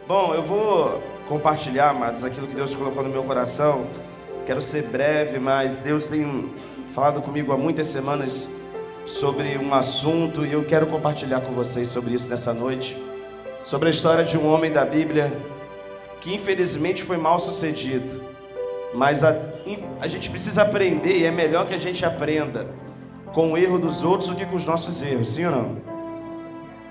Bom, eu vou compartilhar, amados, aquilo que Deus colocou no meu coração. Quero ser breve, mas Deus tem falado comigo há muitas semanas sobre um assunto e eu quero compartilhar com vocês sobre isso nessa noite. Sobre a história de um homem da Bíblia que infelizmente foi mal sucedido. Mas a gente precisa aprender, e é melhor que a gente aprenda com o erro dos outros do que com os nossos erros, sim ou não?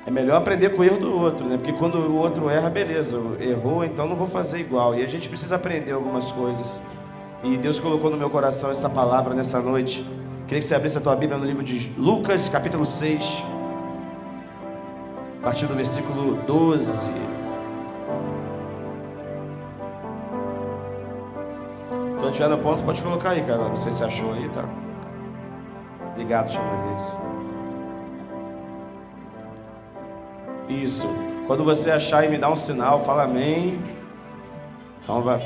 É melhor aprender com o erro do outro, né? Porque quando o outro erra, beleza, errou, então não vou fazer igual. E a gente precisa aprender algumas coisas. E Deus colocou no meu coração essa palavra nessa noite. Queria que você abrisse a tua Bíblia no livro de Lucas, capítulo 6, a partir do versículo 12. Quando estiver no ponto, pode colocar aí, cara. Não sei se achou aí, tá? Obrigado, Chamarês. Isso. Quando você achar e me dá um sinal, fala amém. Então vai.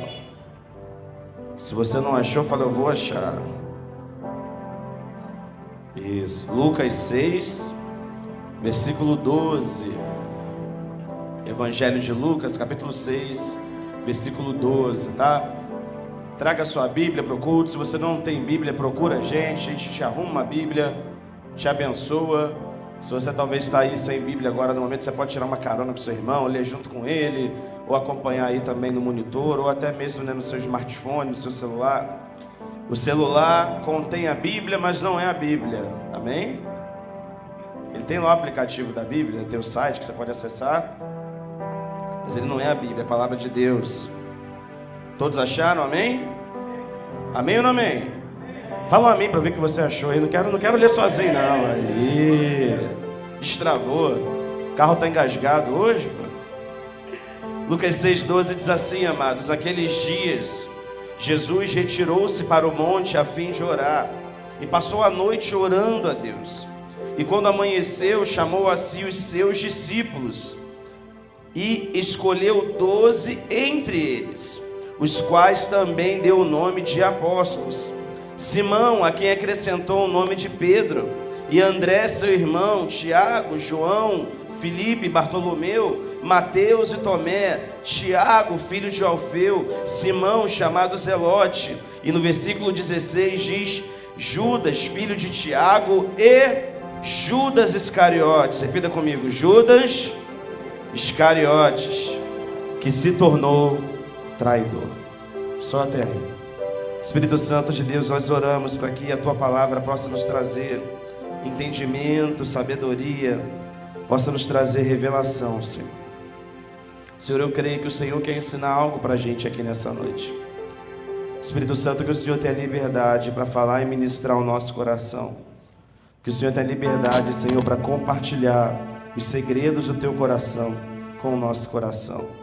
Se você não achou, fala eu vou achar. Isso. Lucas 6, versículo 12. Evangelho de Lucas, capítulo 6, versículo 12, tá? Traga a sua Bíblia para o culto. Se você não tem Bíblia, procura a gente te arruma uma Bíblia, te abençoa. Se você talvez está aí sem Bíblia agora, no momento você pode tirar uma carona para o seu irmão, ler junto com ele, ou acompanhar aí também no monitor, ou até mesmo, né, no seu smartphone, no seu celular. O celular contém a Bíblia, mas não é a Bíblia, amém? Ele tem lá o aplicativo da Bíblia, tem o site que você pode acessar, mas ele não é a Bíblia, é a palavra de Deus. Todos acharam, amém? Amém ou não amém? Fala um amém para ver o que você achou aí. Não quero ler sozinho, não. Aí, destravou. O carro está engasgado hoje, pô. Lucas 6,12 diz assim, amados: naqueles dias, Jesus retirou-se para o monte a fim de orar, e passou a noite orando a Deus. E quando amanheceu, chamou a si os seus discípulos, e escolheu 12 entre eles, os quais também deu o nome de apóstolos: Simão, a quem acrescentou o nome de Pedro, e André seu irmão, Tiago, João, Filipe, Bartolomeu, Mateus e Tomé, Tiago, filho de Alfeu, Simão, chamado Zelote. E no versículo 16 diz: Judas, filho de Tiago, e Judas Iscariotes. Repita comigo: Judas Iscariotes, que se tornou traidor. Só até aí. Espírito Santo de Deus, nós oramos para que a Tua palavra possa nos trazer entendimento, sabedoria, possa nos trazer revelação, Senhor. Senhor, eu creio que o Senhor quer ensinar algo para a gente aqui nessa noite. Espírito Santo, que o Senhor tenha liberdade para falar e ministrar o nosso coração. Que o Senhor tenha liberdade, Senhor, para compartilhar os segredos do Teu coração com o nosso coração.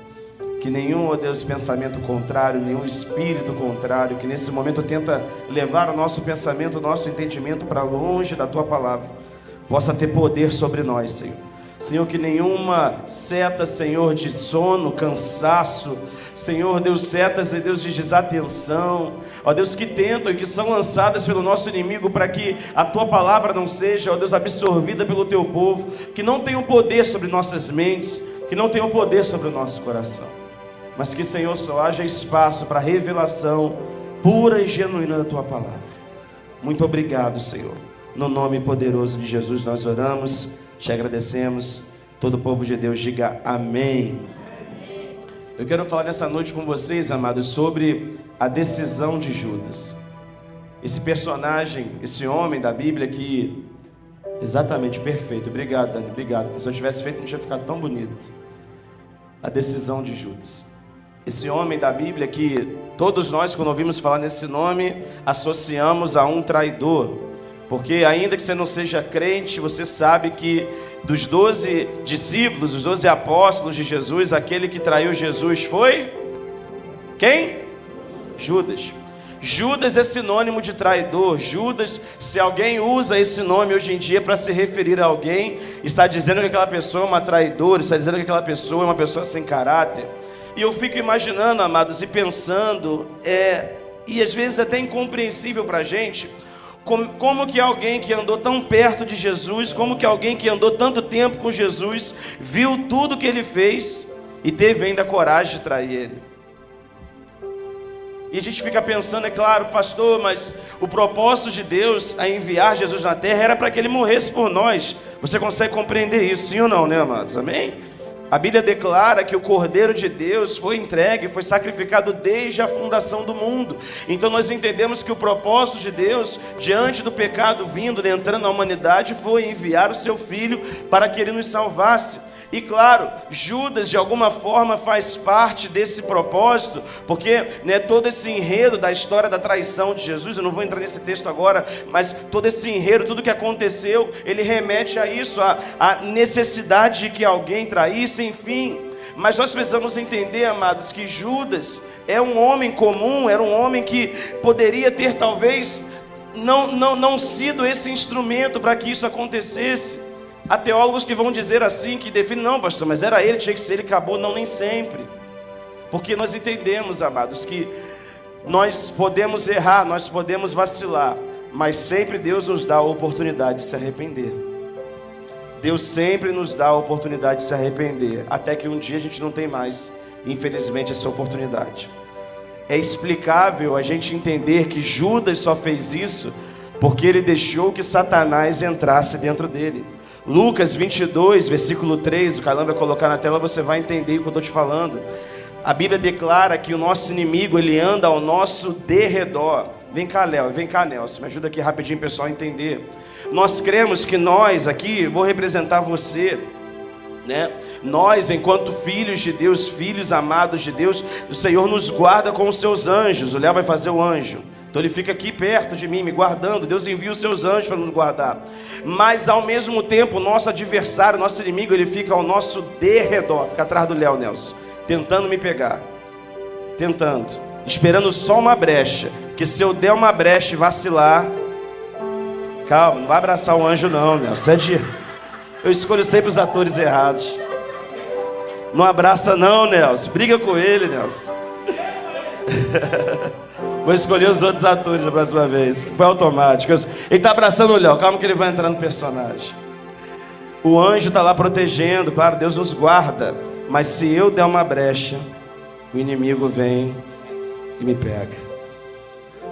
Que nenhum, ó Deus, pensamento contrário, nenhum espírito contrário, que nesse momento tenta levar o nosso pensamento, o nosso entendimento para longe da Tua palavra, possa ter poder sobre nós, Senhor. Senhor, que nenhuma seta, Senhor, de sono, cansaço, Senhor, Deus, setas, Deus, de desatenção, ó Deus, que tentam e que são lançadas pelo nosso inimigo para que a Tua palavra não seja, ó Deus, absorvida pelo Teu povo, que não tenham poder sobre nossas mentes, que não tenham poder sobre o nosso coração. Mas que, Senhor, só haja espaço para a revelação pura e genuína da Tua palavra. Muito obrigado, Senhor. No nome poderoso de Jesus nós oramos, te agradecemos. Todo o povo de Deus diga amém. Eu quero falar nessa noite com vocês, amados, sobre a decisão de Judas. Esse personagem, esse homem da Bíblia que... Exatamente, perfeito. Obrigado, Dani, obrigado. Se eu tivesse feito, não tinha ficado tão bonito. A decisão de Judas. Esse homem da Bíblia que todos nós, quando ouvimos falar nesse nome, associamos a um traidor. Porque ainda que você não seja crente, você sabe que dos 12 discípulos, os 12 apóstolos de Jesus, aquele que traiu Jesus foi? Quem? Judas. Judas é sinônimo de traidor. Judas, se alguém usa esse nome hoje em dia para se referir a alguém, está dizendo que aquela pessoa é uma traidora, está dizendo que aquela pessoa é uma pessoa sem caráter. E eu fico imaginando, amados, e pensando, e às vezes até incompreensível para a gente, como que alguém que andou tão perto de Jesus, como que alguém que andou tanto tempo com Jesus, viu tudo que ele fez, e teve ainda coragem de trair ele. E a gente fica pensando, é claro, pastor, mas o propósito de Deus a enviar Jesus na terra era para que ele morresse por nós. Você consegue compreender isso, sim ou não, né, amados? Amém? A Bíblia declara que o Cordeiro de Deus foi entregue, foi sacrificado desde a fundação do mundo. Então nós entendemos que o propósito de Deus, diante do pecado vindo, entrando na humanidade, foi enviar o seu Filho para que ele nos salvasse. E claro, Judas de alguma forma faz parte desse propósito, porque todo esse enredo da história da traição de Jesus, eu não vou entrar nesse texto agora, mas todo esse enredo, tudo que aconteceu, ele remete a isso, a necessidade de que alguém traísse, enfim. Mas nós precisamos entender, amados, que Judas é um homem comum, era um homem que poderia ter talvez não sido esse instrumento para que isso acontecesse. Há teólogos que vão dizer assim, que definem, não, pastor, mas era ele, tinha que ser ele, acabou. Não, nem sempre. Porque nós entendemos, amados, que nós podemos errar, nós podemos vacilar, mas sempre Deus nos dá a oportunidade de se arrepender. Deus sempre nos dá a oportunidade de se arrepender, até que um dia a gente não tem mais, infelizmente, essa oportunidade. É explicável a gente entender que Judas só fez isso porque ele deixou que Satanás entrasse dentro dele. Lucas 22, versículo 3, o Carlão vai colocar na tela, você vai entender o que eu estou te falando. A Bíblia declara que o nosso inimigo, ele anda ao nosso derredor. Vem cá, Léo, vem cá, Nelson, me ajuda aqui rapidinho, pessoal, a entender. Nós cremos que nós aqui, vou representar você, né? Nós, enquanto filhos de Deus, filhos amados de Deus, o Senhor nos guarda com os seus anjos. O Léo vai fazer o anjo. Então ele fica aqui perto de mim, me guardando. Deus envia os seus anjos para nos guardar. Mas ao mesmo tempo, o nosso adversário, nosso inimigo, ele fica ao nosso derredor. Fica atrás do Léo, Nelson, tentando me pegar. Tentando, esperando só uma brecha. Porque se eu der uma brecha e vacilar, calma, não vai abraçar o anjo não, Nelson. Eu escolho sempre os atores errados. Não abraça não, Nelson. Briga com ele, Nelson. Vou escolher os outros atores da próxima vez. Foi automático. Ele está abraçando o Léo. Calma que ele vai entrar no personagem. O anjo está lá protegendo. Claro, Deus nos guarda. Mas se eu der uma brecha, o inimigo vem e me pega.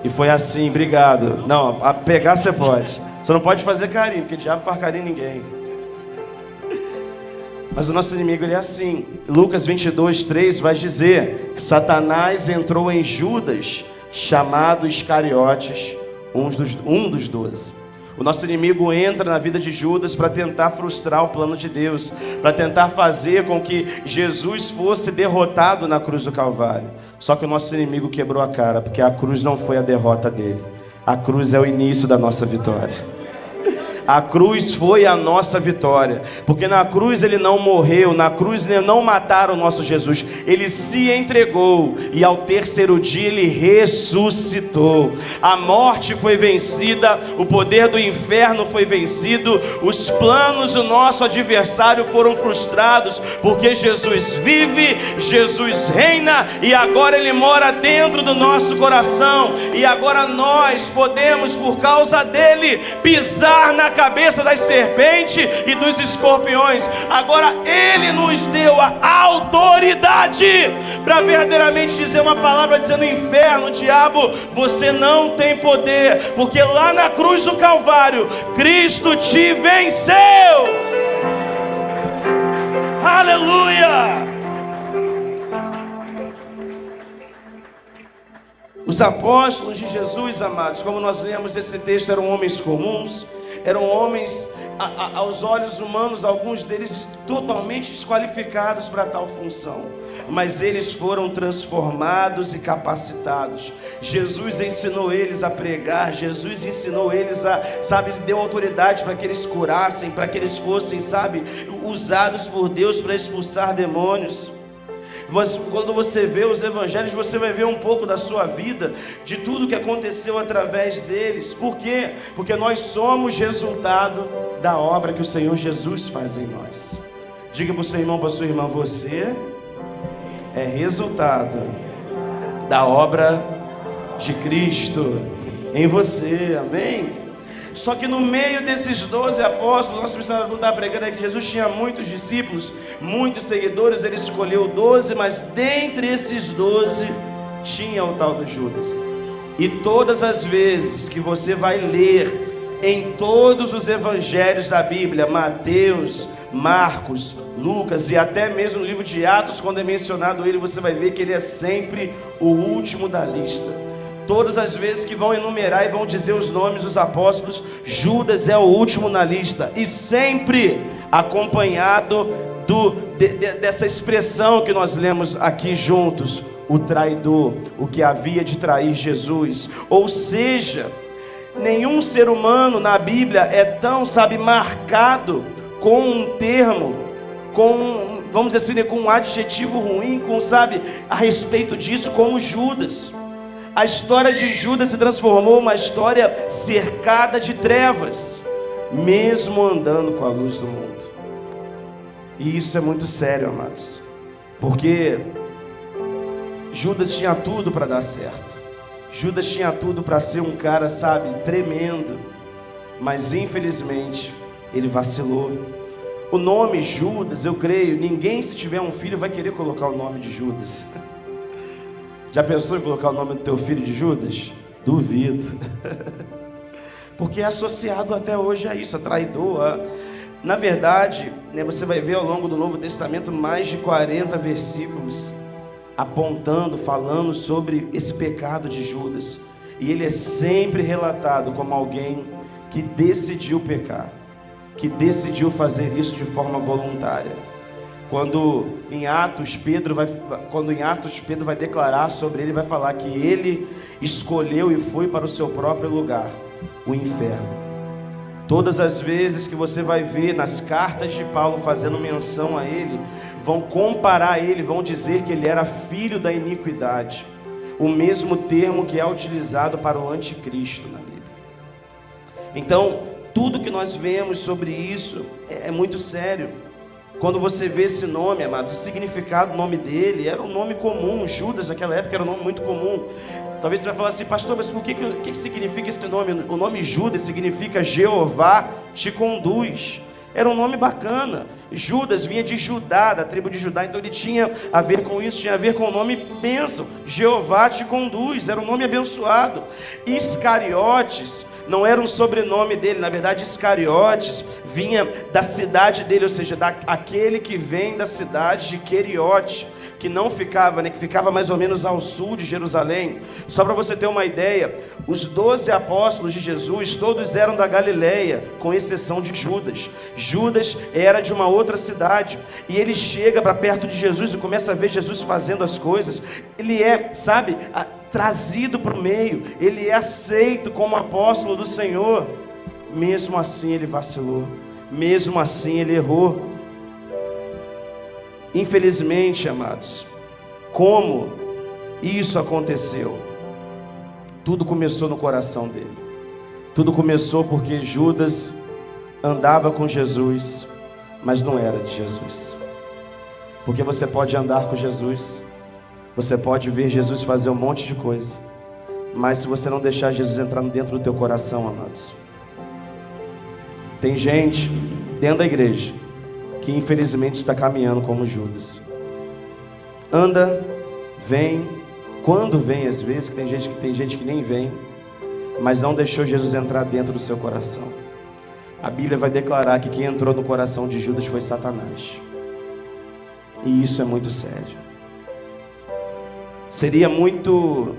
E foi assim, obrigado. Não, a pegar você pode. Você não pode fazer carinho, porque o diabo faz carinho em ninguém. Mas o nosso inimigo, ele é assim. Lucas 22, 3 vai dizer que Satanás entrou em Judas, chamado Iscariotes, um dos 12. O nosso inimigo entra na vida de Judas para tentar frustrar o plano de Deus, para tentar fazer com que Jesus fosse derrotado na cruz do Calvário. Só que o nosso inimigo quebrou a cara, porque a cruz não foi a derrota dele. A cruz é o início da nossa vitória. A cruz foi a nossa vitória, porque na cruz ele não morreu, na cruz ele não mataram o nosso Jesus, ele se entregou e ao terceiro dia ele ressuscitou. A morte foi vencida, o poder do inferno foi vencido, os planos do nosso adversário foram frustrados, porque Jesus vive, Jesus reina e agora ele mora dentro do nosso coração, e agora nós podemos, por causa dele, pisar na cabeça das serpentes e dos escorpiões. Agora ele nos deu a autoridade para verdadeiramente dizer uma palavra dizendo: inferno, diabo, você não tem poder, porque lá na cruz do Calvário Cristo te venceu. Aleluia! Os apóstolos de Jesus, amados, como nós lemos esse texto, eram homens comuns, eram homens, aos olhos humanos, alguns deles totalmente desqualificados para tal função, mas eles foram transformados e capacitados. Jesus ensinou eles a pregar, Jesus ensinou eles ele deu autoridade para que eles curassem, para que eles fossem, usados por Deus para expulsar demônios. Quando você vê os evangelhos, você vai ver um pouco da sua vida, de tudo que aconteceu através deles. Por quê? Porque nós somos resultado da obra que o Senhor Jesus faz em nós. Diga para o seu irmão, para a sua irmã: você é resultado da obra de Cristo em você, amém? Só que no meio desses 12 apóstolos, nosso missionário não está pregando, é que Jesus tinha muitos discípulos, muitos seguidores, ele escolheu 12, mas dentre esses 12 tinha o tal do Judas. E todas as vezes que você vai ler em todos os evangelhos da Bíblia, Mateus, Marcos, Lucas e até mesmo no livro de Atos, quando é mencionado ele, você vai ver que ele é sempre o último da lista. Todas as vezes que vão enumerar e vão dizer os nomes dos apóstolos, Judas é o último na lista, e sempre acompanhado dessa expressão que nós lemos aqui juntos: o traidor, o que havia de trair Jesus. Ou seja, nenhum ser humano na Bíblia é tão, marcado com um termo, vamos dizer assim, com um adjetivo ruim, a respeito disso, como Judas. A história de Judas se transformou uma história cercada de trevas, mesmo andando com a luz do mundo. E isso é muito sério, amados, porque Judas tinha tudo para dar certo. Judas tinha tudo para ser um cara, tremendo, mas infelizmente ele vacilou. O nome Judas, eu creio, ninguém, se tiver um filho, vai querer colocar o nome de Judas. Já pensou em colocar o nome do teu filho de Judas? Duvido. Porque é associado até hoje a isso, a traidor. Na verdade, você vai ver ao longo do Novo Testamento mais de 40 versículos apontando, falando sobre esse pecado de Judas. E ele é sempre relatado como alguém que decidiu pecar, que decidiu fazer isso de forma voluntária. Quando em Atos Pedro vai declarar sobre ele, vai falar que ele escolheu e foi para o seu próprio lugar, o inferno. Todas as vezes que você vai ver nas cartas de Paulo fazendo menção a ele, vão comparar ele, vão dizer que ele era filho da iniquidade, o mesmo termo que é utilizado para o anticristo na Bíblia. Então, tudo que nós vemos sobre isso é muito sério. Quando você vê esse nome, amados, o significado do nome dele era um nome comum. Judas naquela época era um nome muito comum. Talvez você vai falar assim: pastor, mas o que significa esse nome? O nome Judas significa Jeová te conduz. Era um nome bacana. Judas vinha de Judá, da tribo de Judá, então ele tinha a ver com isso, tinha a ver com o nome bênção. Jeová te conduz, era um nome abençoado. Iscariotes não era um sobrenome dele, na verdade Iscariotes vinha da cidade dele, ou seja, aquele que vem da cidade de Queriote, que não ficava, que ficava mais ou menos ao sul de Jerusalém. Só para você ter uma ideia, os 12 apóstolos de Jesus, todos eram da Galileia, com exceção de Judas. Judas era de uma outra cidade, e ele chega para perto de Jesus e começa a ver Jesus fazendo as coisas. Ele é, trazido para o meio, ele é aceito como apóstolo do Senhor. Mesmo assim ele vacilou, mesmo assim ele errou. Infelizmente, amados, como isso aconteceu? Tudo começou no coração dele. Tudo começou porque Judas andava com Jesus, mas não era de Jesus. Porque você pode andar com Jesus, você pode ver Jesus fazer um monte de coisa, mas se você não deixar Jesus entrar dentro do teu coração, amados, tem gente dentro da igreja que infelizmente está caminhando como Judas. Anda, vem, quando vem às vezes, que tem gente que nem vem, mas não deixou Jesus entrar dentro do seu coração. A Bíblia vai declarar que quem entrou no coração de Judas foi Satanás. E isso é muito sério. Seria muito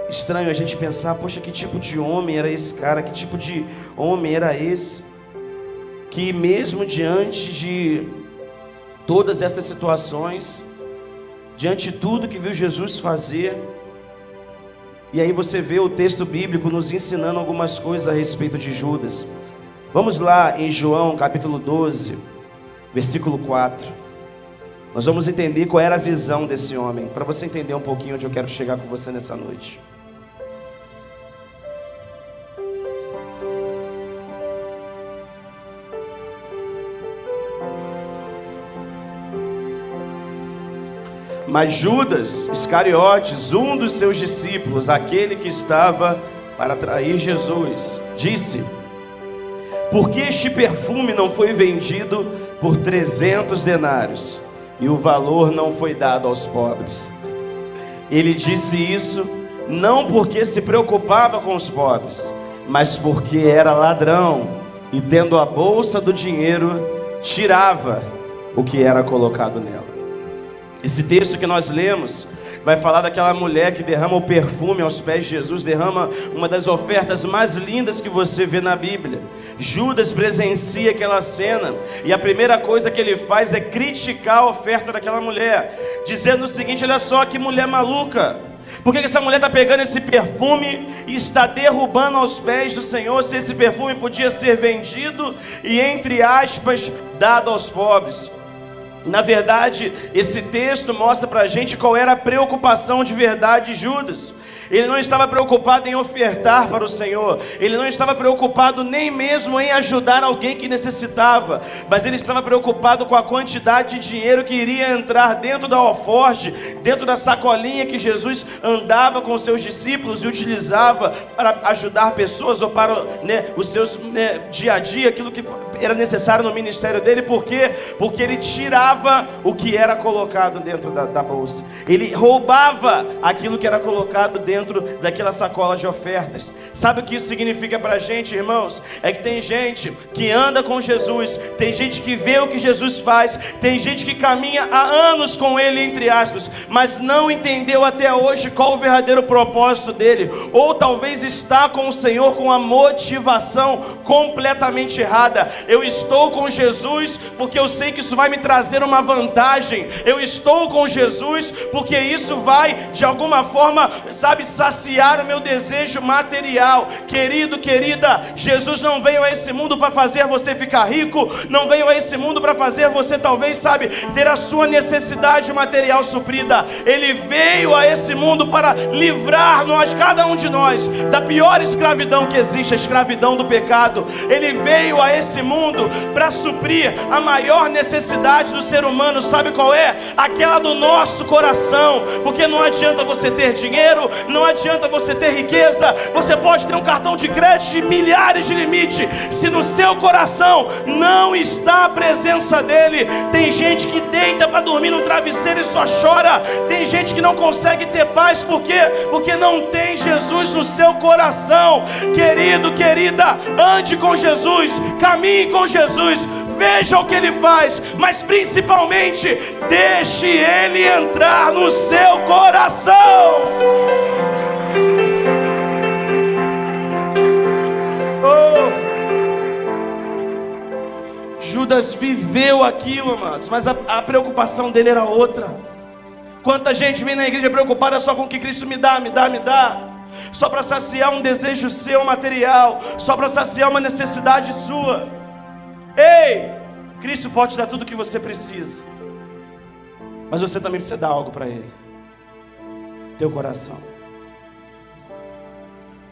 estranho a gente pensar: poxa, que tipo de homem era esse cara? Que tipo de homem era esse? Que mesmo diante de todas essas situações, diante de tudo que viu Jesus fazer, e aí você vê o texto bíblico nos ensinando algumas coisas a respeito de Judas. Vamos lá em João capítulo 12, versículo 4. Nós vamos entender qual era a visão desse homem, para você entender um pouquinho onde eu quero chegar com você nessa noite. Mas Judas Iscariotes, um dos seus discípulos, aquele que estava para trair Jesus, disse: por que este perfume não foi vendido por 300 denários, e o valor não foi dado aos pobres. Ele disse isso não porque se preocupava com os pobres, mas porque era ladrão e, tendo a bolsa do dinheiro, tirava o que era colocado nela. Esse texto que nós lemos vai falar daquela mulher que derrama o perfume aos pés de Jesus, derrama uma das ofertas mais lindas que você vê na Bíblia. Judas presencia aquela cena e a primeira coisa que ele faz é criticar a oferta daquela mulher, dizendo o seguinte: olha só que mulher maluca, por que essa mulher está pegando esse perfume e está derrubando aos pés do Senhor, se esse perfume podia ser vendido e, entre aspas, dado aos pobres? Na verdade, esse texto mostra para a gente qual era a preocupação de verdade de Judas. Ele não estava preocupado em ofertar para o Senhor, ele não estava preocupado nem mesmo em ajudar alguém que necessitava, mas ele estava preocupado com a quantidade de dinheiro que iria entrar dentro da alforje, dentro da sacolinha que Jesus andava com os seus discípulos e utilizava para ajudar pessoas ou para os seus dia a dia, aquilo que era necessário no ministério dele. Por quê? Porque ele tirava o que era colocado dentro da bolsa, ele roubava aquilo que era colocado dentro daquela sacola de ofertas. Sabe o que isso significa pra gente, irmãos? É que tem gente que anda com Jesus, tem gente que vê o que Jesus faz, tem gente que caminha há anos com ele, entre aspas, mas não entendeu até hoje qual o verdadeiro propósito dele, ou talvez está com o Senhor com a motivação completamente errada. Eu estou com Jesus porque eu sei que isso vai me trazer uma vantagem, eu estou com Jesus porque isso vai de alguma forma, saciar o meu desejo material. Querido, querida, Jesus não veio a esse mundo para fazer você ficar rico, não veio a esse mundo para fazer você talvez, ter a sua necessidade material suprida. Ele veio a esse mundo para livrar cada um de nós, da pior escravidão que existe, a escravidão do pecado. Ele veio a esse mundo para suprir a maior necessidade do ser humano. Sabe qual é? Aquela do nosso coração. Porque não adianta você ter dinheiro, não adianta você ter riqueza, você pode ter um cartão de crédito de milhares de limite, se no seu coração não está a presença dele. Tem gente que deita para dormir no travesseiro e só chora, tem gente que não consegue ter paz, por quê? Porque não tem Jesus no seu coração. Querido, querida, ande com Jesus, caminhe com Jesus, veja o que ele faz, mas principalmente, deixe ele entrar no seu coração. Judas viveu aquilo, amados, mas a preocupação dele era outra. Quanta gente vem na igreja preocupada só com o que Cristo me dá, só para saciar um desejo seu material, só para saciar uma necessidade sua. Ei, Cristo pode te dar tudo o que você precisa, mas você também precisa dar algo para Ele, teu coração.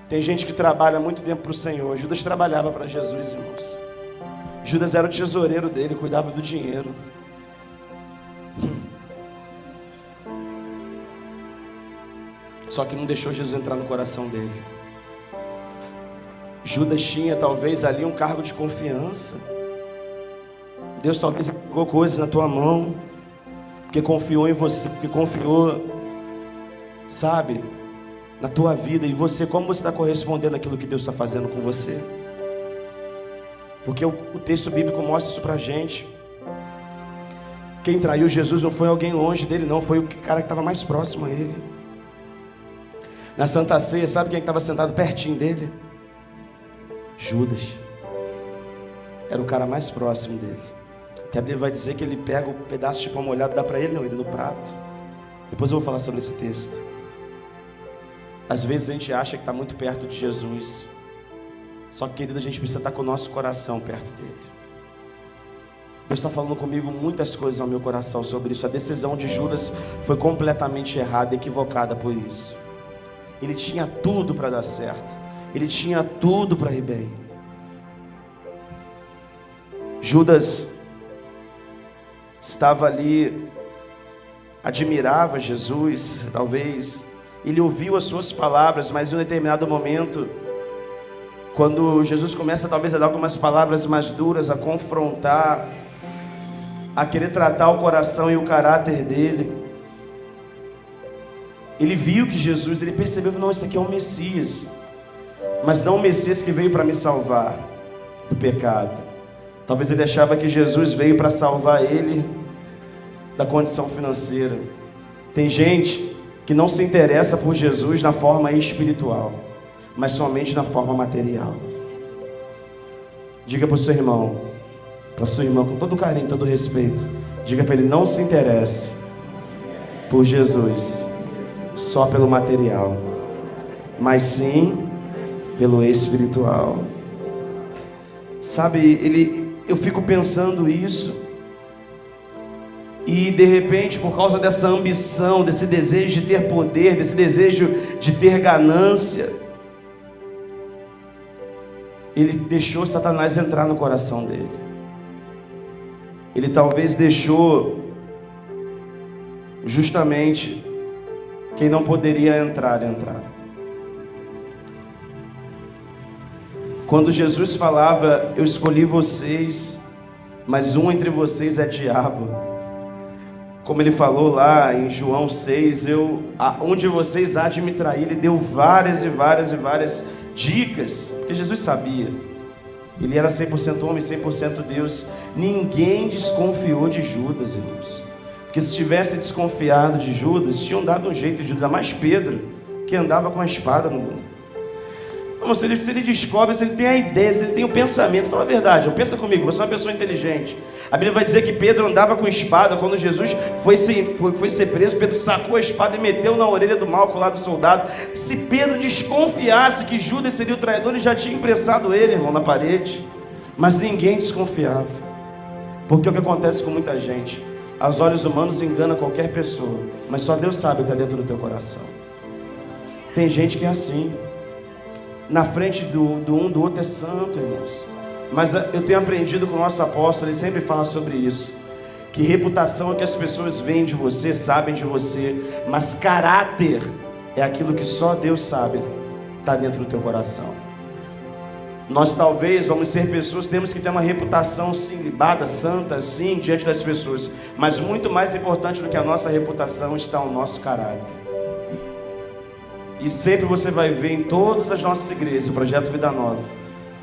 Tem gente que trabalha muito tempo para o Senhor. Judas trabalhava para Jesus, irmãos. Judas era o tesoureiro dele, cuidava do dinheiro. Só que não deixou Jesus entrar no coração dele. Judas tinha talvez ali um cargo de confiança. Deus talvez pegou coisas na tua mão, porque confiou em você, porque confiou, na tua vida. E você, como você está correspondendo àquilo que Deus está fazendo com você? Porque o texto bíblico mostra isso pra gente. Quem traiu Jesus não foi alguém longe dele, não, foi o cara que estava mais próximo a ele. Na Santa Ceia, sabe quem estava sentado pertinho dele? Judas. Era o cara mais próximo dele. Que a Bíblia vai dizer que ele pega o pedaço de pão molhado, dá para ele, não, ele no prato. Depois eu vou falar sobre esse texto. Às vezes a gente acha que está muito perto de Jesus, só que, querido, a gente precisa estar com o nosso coração perto dele. Deus está falando comigo muitas coisas ao meu coração sobre isso. A decisão de Judas foi completamente errada, equivocada por isso. Ele tinha tudo para dar certo, ele tinha tudo para ir bem. Judas estava ali, admirava Jesus, talvez ele ouviu as suas palavras, mas em um determinado momento, quando Jesus começa talvez a dar algumas palavras mais duras, a confrontar, a querer tratar o coração e o caráter dele. Ele viu que Jesus, ele percebeu, não, esse aqui é o Messias, mas não o Messias que veio para me salvar do pecado. Talvez ele achava que Jesus veio para salvar ele da condição financeira. Tem gente que não se interessa por Jesus na forma espiritual, mas somente na forma material. Diga para o seu irmão, para sua irmã, com todo carinho, todo respeito, diga para ele, não se interesse por Jesus só pelo material, mas sim pelo espiritual. Sabe, eu fico pensando isso, e de repente, por causa dessa ambição, desse desejo de ter poder, desse desejo de ter ganância, ele deixou Satanás entrar no coração dele. Ele talvez deixou justamente quem não poderia entrar. Quando Jesus falava, eu escolhi vocês, mas um entre vocês é diabo. Como ele falou lá em João 6, um de vocês há de me trair. Ele deu várias dicas, porque Jesus sabia. Ele era 100% homem, 100% Deus. Ninguém desconfiou de Judas, irmãos. Porque se tivesse desconfiado de Judas, tinham dado um jeito de Judas, mais Pedro, que andava com a espada no mundo. Irmão, se ele descobre, se ele tem a ideia, se ele tem o pensamento, fala a verdade, pensa comigo, você é uma pessoa inteligente. A Bíblia vai dizer que Pedro andava com espada. Quando Jesus foi ser preso, Pedro sacou a espada e meteu na orelha do Malco lá do soldado. Se Pedro desconfiasse que Judas seria o traidor, ele já tinha impressado ele, irmão, na parede. Mas ninguém desconfiava. Porque o que acontece com muita gente, aos olhos humanos engana qualquer pessoa, mas só Deus sabe o que está dentro do teu coração. Tem gente que é assim, na frente do outro é santo, irmãos. Mas eu tenho aprendido com o nosso apóstolo, ele sempre fala sobre isso, que reputação é que as pessoas veem de você, sabem de você, mas caráter é aquilo que só Deus sabe, está dentro do teu coração. Nós talvez vamos ser pessoas, temos que ter uma reputação sim, libada, santa, sim, diante das pessoas, mas muito mais importante do que a nossa reputação está o nosso caráter. E sempre você vai ver em todas as nossas igrejas, o Projeto Vida Nova,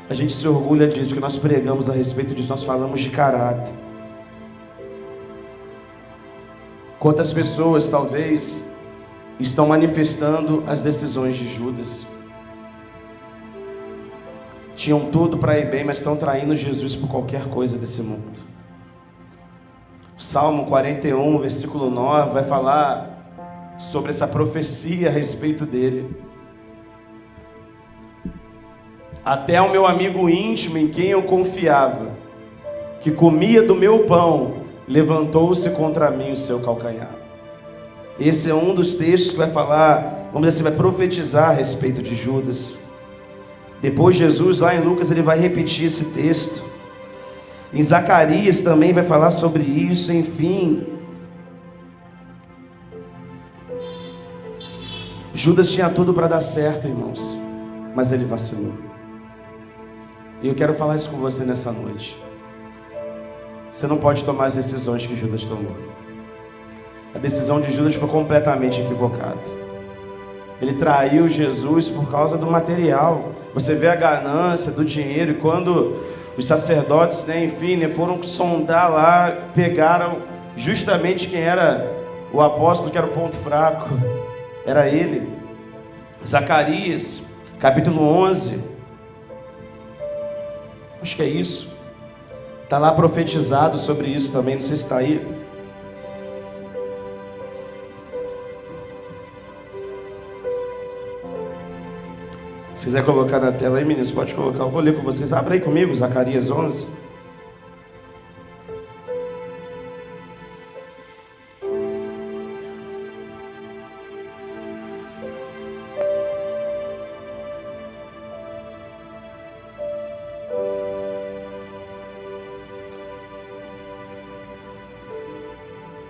a gente se orgulha disso, porque nós pregamos a respeito disso, nós falamos de caráter. Quantas pessoas talvez estão manifestando as decisões de Judas? Tinham tudo para ir bem, mas estão traindo Jesus por qualquer coisa desse mundo. O Salmo 41, versículo 9, vai falar sobre essa profecia a respeito dele. Até o meu amigo íntimo, em quem eu confiava, que comia do meu pão, levantou-se contra mim o seu calcanhar. Esse é um dos textos que vai falar, vamos dizer assim, vai profetizar a respeito de Judas. Depois Jesus, lá em Lucas, ele vai repetir esse texto. Em Zacarias também vai falar sobre isso, enfim. Judas tinha tudo para dar certo, irmãos, mas ele vacilou. E eu quero falar isso com você nessa noite. Você não pode tomar as decisões que Judas tomou. A decisão de Judas foi completamente equivocada. Ele traiu Jesus por causa do material. Você vê a ganância do dinheiro, e quando os sacerdotes, enfim, foram sondar lá, pegaram justamente quem era o apóstolo, que era o ponto fraco, era ele. Zacarias, capítulo 11, acho que é isso, está lá profetizado sobre isso também, não sei se está aí. Se quiser colocar na tela aí, meninos, pode colocar. Eu vou ler com vocês. Abra aí comigo, Zacarias 11.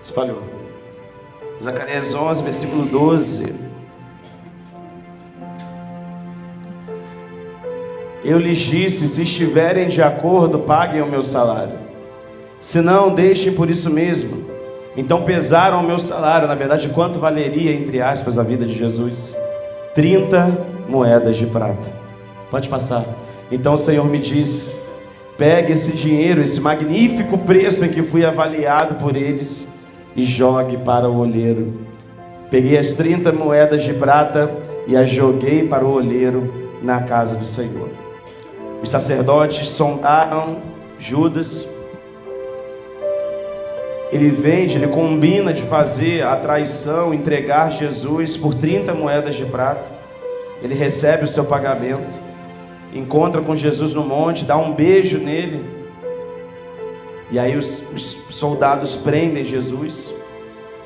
Você falhou. Zacarias 11, versículo 12. Eu lhes disse, se estiverem de acordo, paguem o meu salário. Se não, deixem por isso mesmo. Então pesaram o meu salário. Na verdade, quanto valeria, entre aspas, a vida de Jesus? 30 moedas de prata. Pode passar. Então o Senhor me disse: pegue esse dinheiro, esse magnífico preço em que fui avaliado por eles, e jogue para o olheiro. Peguei as 30 moedas de prata e as joguei para o olheiro na casa do Senhor. Os sacerdotes sondaram Judas. Ele vende, ele combina de fazer a traição, entregar Jesus por 30 moedas de prata. Ele recebe o seu pagamento, encontra com Jesus no monte, dá um beijo nele. E aí os soldados prendem Jesus.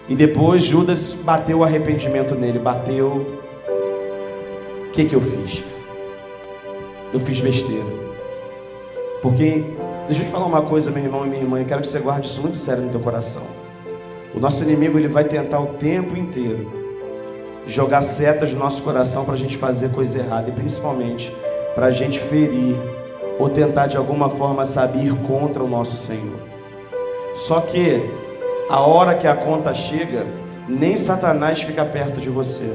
E depois Judas bateu o arrependimento nele. Bateu. O que eu fiz? Eu fiz besteira. Porque, deixa eu te falar uma coisa, meu irmão e minha irmã, eu quero que você guarde isso muito sério no teu coração. O nosso inimigo, ele vai tentar o tempo inteiro jogar setas no nosso coração para a gente fazer coisa errada. E principalmente para a gente ferir ou tentar de alguma forma saber contra o nosso Senhor. Só que a hora que a conta chega, nem Satanás fica perto de você,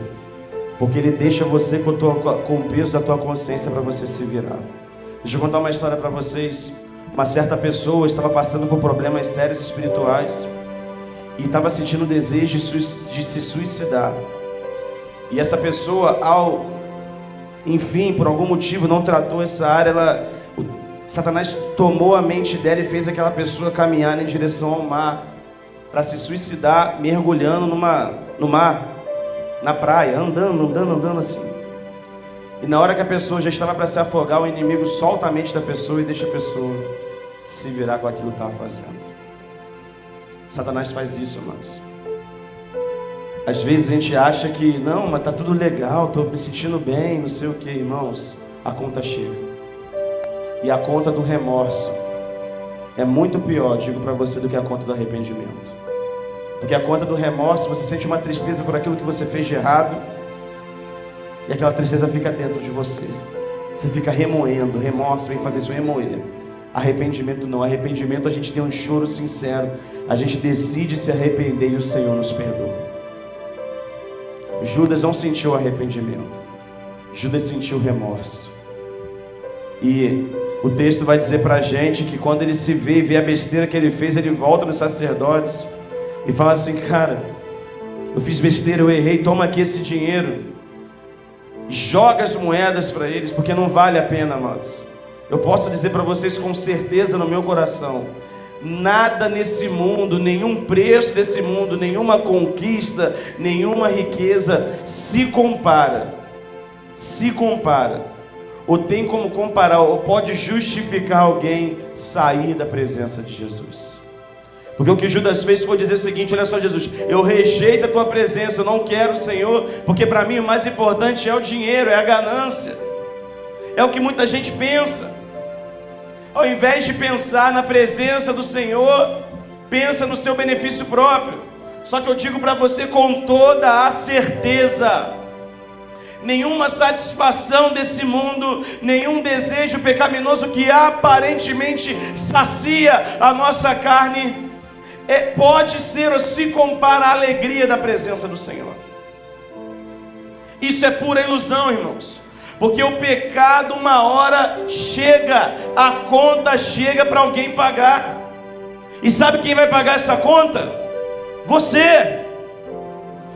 porque ele deixa você com o peso da tua consciência para você se virar. Deixa eu contar uma história para vocês. Uma certa pessoa estava passando por problemas sérios espirituais e estava sentindo o desejo de se suicidar. E essa pessoa, enfim, por algum motivo não tratou essa área, Satanás tomou a mente dela e fez aquela pessoa caminhar em direção ao mar para se suicidar, mergulhando no mar, na praia, andando assim. E na hora que a pessoa já estava para se afogar, o inimigo solta a mente da pessoa e deixa a pessoa se virar com aquilo que estava fazendo. Satanás faz isso, amados. Às vezes a gente acha que, não, mas tá tudo legal, estou me sentindo bem, não sei o que, irmãos. A conta chega. E a conta do remorso é muito pior, digo para você, do que a conta do arrependimento. Porque a conta do remorso, você sente uma tristeza por aquilo que você fez de errado, e aquela tristeza fica dentro de você. Você fica remoendo. Remorso vem fazer isso, remoer. Arrependimento não. Arrependimento, a gente tem um choro sincero. A gente decide se arrepender e o Senhor nos perdoa. Judas não sentiu arrependimento. Judas sentiu remorso. E o texto vai dizer pra gente que quando ele se vê a besteira que ele fez, ele volta nos sacerdotes e fala assim: cara, eu fiz besteira, eu errei, toma aqui esse dinheiro. Joga as moedas para eles, porque não vale a pena, amados. Eu posso dizer para vocês com certeza no meu coração: nada nesse mundo, nenhum preço desse mundo, nenhuma conquista, nenhuma riqueza se compara, ou tem como comparar, ou pode justificar alguém sair da presença de Jesus. Porque o que Judas fez foi dizer o seguinte: olha só, Jesus, eu rejeito a tua presença, eu não quero o Senhor, porque para mim o mais importante é o dinheiro, é a ganância. É o que muita gente pensa. Ao invés de pensar na presença do Senhor, pensa no seu benefício próprio. Só que eu digo para você com toda a certeza: nenhuma satisfação desse mundo, nenhum desejo pecaminoso que aparentemente sacia a nossa carne, pode ser ou se compara à alegria da presença do Senhor. Isso é pura ilusão, irmãos. Porque o pecado uma hora chega, a conta chega para alguém pagar. E sabe quem vai pagar essa conta? Você.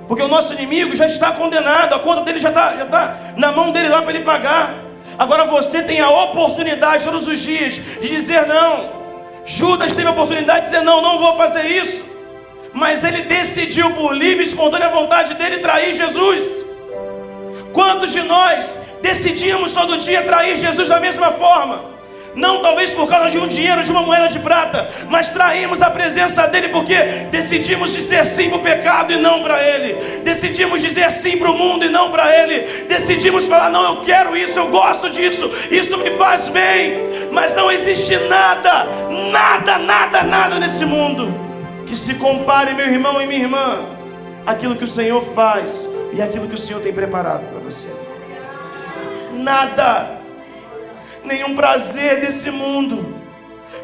Porque o nosso inimigo já está condenado, a conta dele já está na mão dele lá para ele pagar. Agora você tem a oportunidade todos os dias de dizer não. Judas teve a oportunidade de dizer não, não vou fazer isso. Mas ele decidiu por livre e espontânea vontade dele trair Jesus. Quantos de nós decidimos todo dia trair Jesus da mesma forma? Não talvez por causa de um dinheiro, de uma moeda de prata, mas traímos a presença dele porque decidimos dizer sim para o pecado e não para ele. Decidimos dizer sim para o mundo e não para ele. Decidimos falar: não, eu quero isso, eu gosto disso, isso me faz bem. Mas não existe nada nesse mundo que se compare, meu irmão e minha irmã, aquilo que o Senhor faz e aquilo que o Senhor tem preparado para você. Nada. Nenhum prazer desse mundo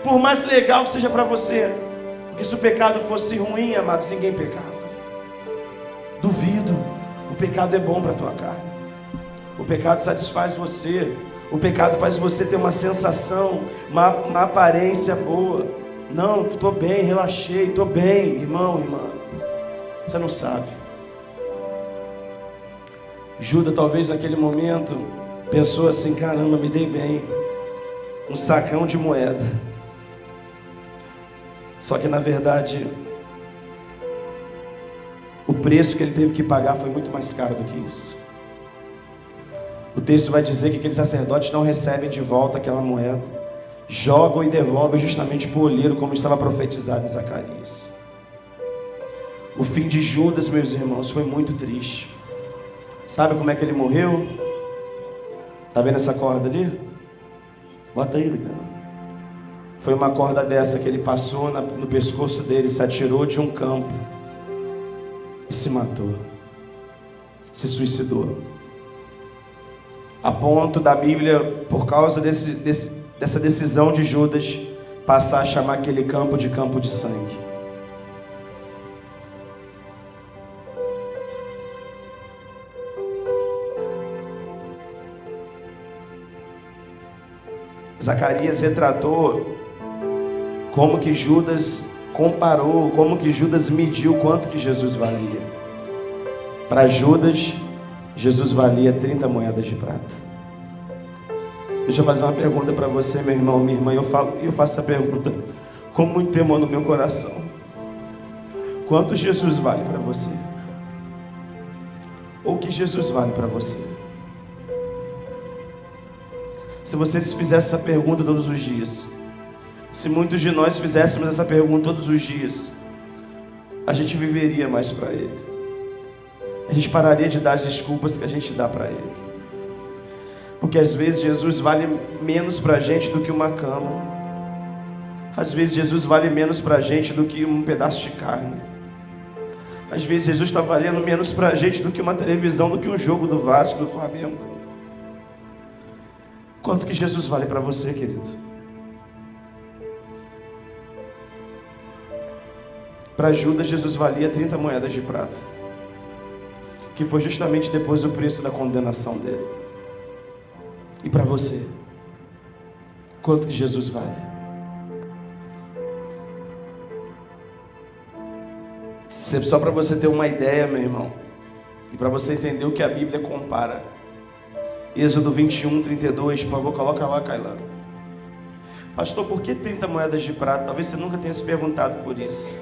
Por mais legal que seja para você, porque se o pecado fosse ruim, amados, ninguém pecava. Duvido. O pecado é bom para a tua carne. O pecado satisfaz você. O pecado faz você ter uma sensação, uma aparência boa. Não, estou bem, relaxei, estou bem, irmão, irmã. Você não sabe. Judas talvez naquele momento pensou assim: caramba, me dei bem. Um sacão de moeda. Só que na verdade, o preço que ele teve que pagar foi muito mais caro do que isso. O texto vai dizer que aqueles sacerdotes não recebem de volta aquela moeda, jogam e devolvem justamente para o olheiro, como estava profetizado em Zacarias. O fim de Judas, meus irmãos, foi muito triste. Sabe como é que ele morreu? Está vendo essa corda ali? Bota aí, cara. Foi uma corda dessa que ele passou no pescoço dele, se atirou de um campo e se matou, se suicidou. A ponto da Bíblia, por causa dessa decisão de Judas, passar a chamar aquele campo de sangue. Zacarias retratou como que Judas comparou, como que Judas mediu quanto que Jesus valia. Para Judas, Jesus valia 30 moedas de prata. Deixa eu fazer uma pergunta para você, meu irmão, minha irmã. Eu faço essa pergunta com muito temor no meu coração. Quanto Jesus vale para você? Ou o que Jesus vale para você? Se você se fizesse essa pergunta todos os dias, se muitos de nós fizéssemos essa pergunta todos os dias, a gente viveria mais para Ele. A gente pararia de dar as desculpas que a gente dá para Ele. Porque às vezes Jesus vale menos para a gente do que uma cama. Às vezes Jesus vale menos para a gente do que um pedaço de carne. Às vezes Jesus está valendo menos para a gente do que uma televisão, do que um jogo do Vasco, do Flamengo. Quanto que Jesus vale para você, querido? Para Judas, Jesus valia 30 moedas de prata, que foi justamente depois o preço da condenação dele. E para você, quanto que Jesus vale? Só para você ter uma ideia, meu irmão, e para você entender o que a Bíblia compara. Êxodo 21, 32, por favor, coloca lá, Kailã. Pastor, por que 30 moedas de prata? Talvez você nunca tenha se perguntado por isso.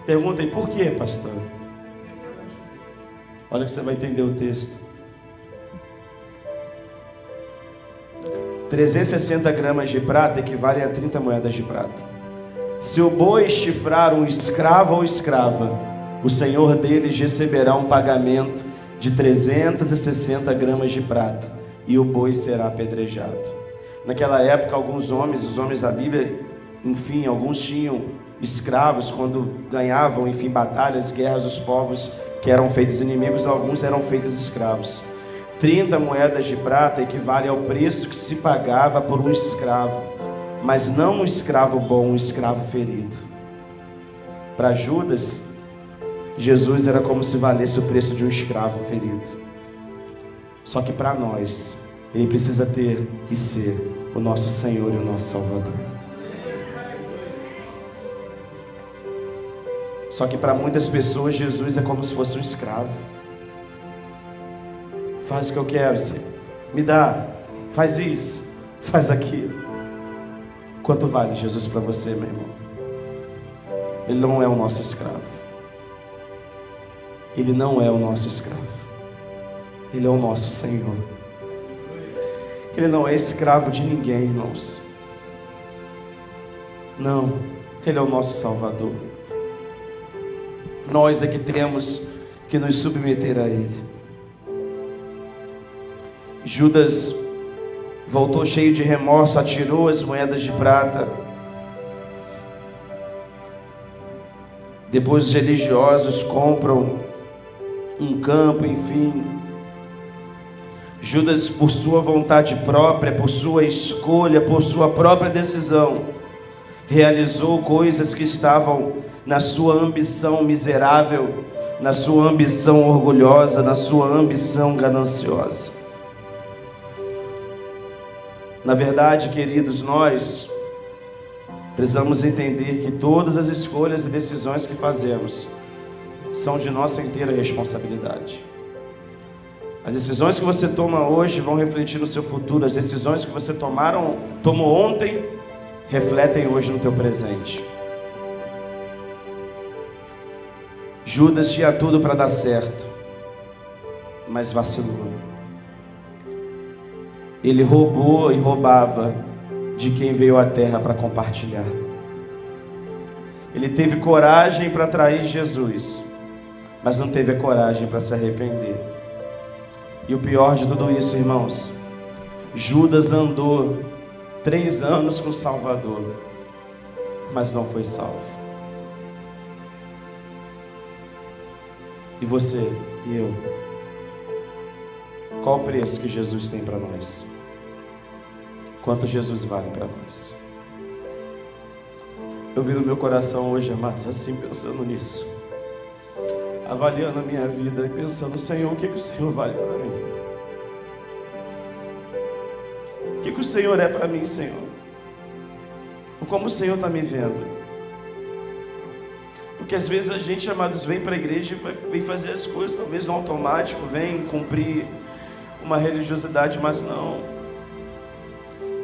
Pergunta aí, por quê, pastor? Olha que você vai entender o texto. 360 gramas de prata equivalem a 30 moedas de prata. Se o boi chifrar um escravo ou escrava, o senhor deles receberá um pagamento de 360 gramas de prata, e o boi será apedrejado. Naquela época, alguns homens, os homens da Bíblia, enfim, alguns tinham escravos quando ganhavam, enfim, batalhas, guerras dos povos que eram feitos inimigos, alguns eram feitos escravos. 30 moedas de prata equivale ao preço que se pagava por um escravo, mas não um escravo bom, um escravo ferido. Para Judas, Jesus era como se valesse o preço de um escravo ferido. Só que para nós, Ele precisa ter e ser o nosso Senhor e o nosso Salvador. Só que para muitas pessoas, Jesus é como se fosse um escravo. Faz o que eu quero, Senhor. Me dá, faz isso, faz aquilo. Quanto vale Jesus para você, meu irmão? Ele não é o nosso escravo. Ele não é o nosso escravo. Ele é o nosso Senhor. Ele não é escravo de ninguém, irmãos. Não, Ele é o nosso Salvador. Nós é que temos que nos submeter a Ele. Judas voltou cheio de remorso, atirou as moedas de prata. Depois os religiosos compram um campo, enfim. Judas, por sua vontade própria, por sua escolha, por sua própria decisão, realizou coisas que estavam na sua ambição miserável, na sua ambição orgulhosa, na sua ambição gananciosa. Na verdade, queridos, nós precisamos entender que todas as escolhas e decisões que fazemos são de nossa inteira responsabilidade. As decisões que você toma hoje vão refletir no seu futuro. As decisões que você tomou ontem refletem hoje no teu presente. Judas tinha tudo para dar certo, mas vacilou. Ele roubou e roubava de quem veio à terra para compartilhar. Ele teve coragem para trair Jesus, mas não teve a coragem para se arrepender. E o pior de tudo isso, irmãos, Judas andou 3 anos com o Salvador, mas não foi salvo. E você e eu? Qual o preço que Jesus tem para nós? Quanto Jesus vale para nós? Eu vi no meu coração hoje, amados, assim, pensando nisso, avaliando a minha vida e pensando: Senhor, o que o Senhor vale para mim? O que o Senhor é para mim, Senhor? Como o Senhor está me vendo? Porque às vezes a gente, amados, vem para a igreja e vem fazer as coisas talvez no automático, vem cumprir uma religiosidade, mas não.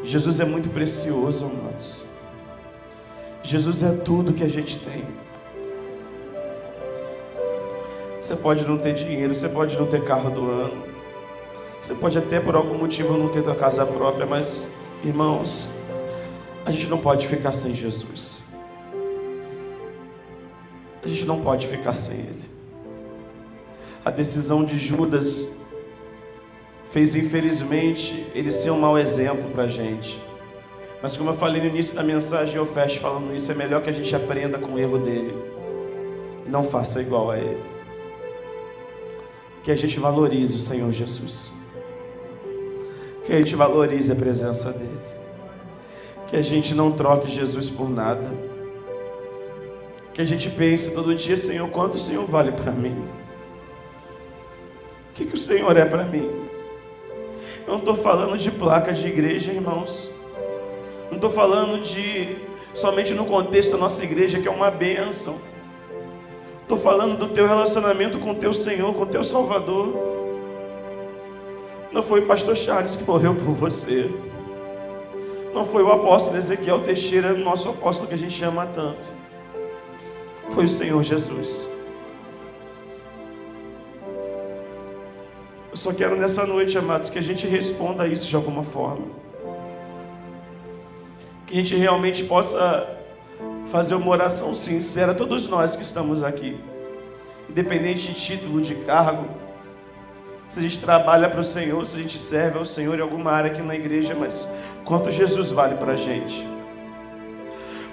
Jesus é muito precioso, amados. Jesus é tudo que a gente tem. Você pode não ter dinheiro, você pode não ter carro do ano, você pode até por algum motivo não ter tua casa própria, mas, irmãos, a gente não pode ficar sem Jesus. A gente não pode ficar sem Ele. A decisão de Judas fez, infelizmente, ele ser um mau exemplo para a gente. Mas como eu falei no início da mensagem, eu fecho falando isso: é melhor que a gente aprenda com o erro dele e não faça igual a ele. Que a gente valorize o Senhor Jesus, que a gente valorize a presença dele, que a gente não troque Jesus por nada, que a gente pense todo dia: Senhor, quanto o Senhor vale para mim? O que o Senhor é para mim? Eu não estou falando de placa de igreja, irmãos. Não estou falando de somente no contexto da nossa igreja, que é uma bênção. Estou falando do teu relacionamento com o teu Senhor, com o teu Salvador. Não foi o pastor Charles que morreu por você. Não foi o apóstolo Ezequiel Teixeira, nosso apóstolo que a gente ama tanto. Foi o Senhor Jesus. Eu só quero nessa noite, amados, que a gente responda a isso de alguma forma. Que a gente realmente possa fazer uma oração sincera, todos nós que estamos aqui, independente de título, de cargo, se a gente trabalha para o Senhor, se a gente serve ao Senhor em alguma área aqui na igreja, mas quanto Jesus vale para a gente?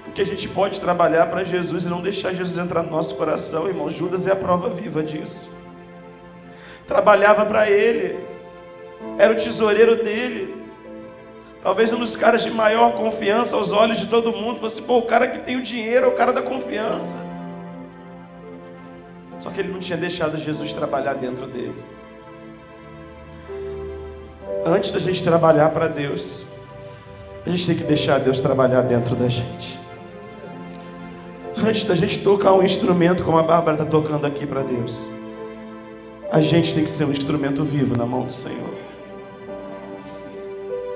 Porque a gente pode trabalhar para Jesus e não deixar Jesus entrar no nosso coração, irmão. Judas é a prova viva disso. Trabalhava para ele, era o tesoureiro dele, talvez um dos caras de maior confiança aos olhos de todo mundo. Fosse, o cara que tem o dinheiro é o cara da confiança. Só que ele não tinha deixado Jesus trabalhar dentro dele. Antes da gente trabalhar para Deus, a gente tem que deixar Deus trabalhar dentro da gente. Antes da gente tocar um instrumento como a Bárbara está tocando aqui para Deus, a gente tem que ser um instrumento vivo na mão do Senhor.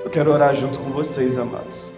Eu quero orar junto com vocês, amados.